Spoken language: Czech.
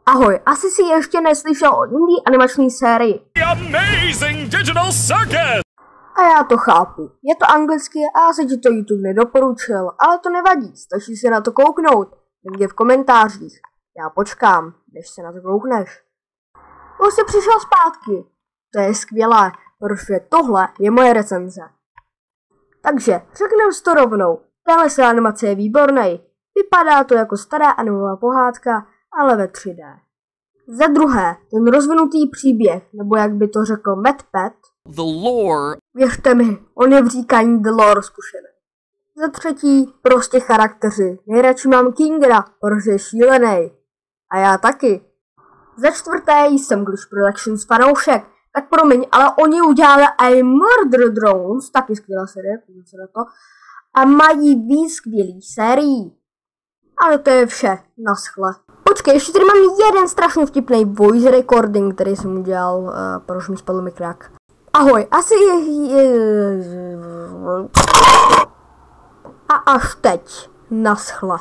Ahoj, asi si ještě neslyšel o indie animační sérii. Amazing Digital Circus! A já to chápu. Je to anglicky a já se ti to YouTube nedoporučil, ale to nevadí, stačí se na to kouknout. Někde v komentářích. Já počkám, než se na to koukneš. Už jsi přišel zpátky. To je skvělé, protože tohle je moje recenze. Takže, řekneme si to rovnou. Tahle se animace je výborný. Vypadá to jako stará animová pohádka, ale ve 3D. Za druhé, ten rozvinutý příběh, nebo jak by to řekl MadPat, The lore. Věřte mi, on je v říkání The lore zkušený. Za třetí, prostě charakteři. Nejradši mám Kingera, protože je šílený. A já taky. Za čtvrté jsem Glitch Productions fanoušek. Tak promiň, ale oni udělali i Murder Drones, taky skvělá série, podívejte se na to. A mají víc skvělých sérií. Ale to je vše, naschle. Počkej, ještě tady mám jeden strašně vtipný voice recording, který jsem udělal, protože mi spadl mikrák. Ahoj, asi a až teď, naschle.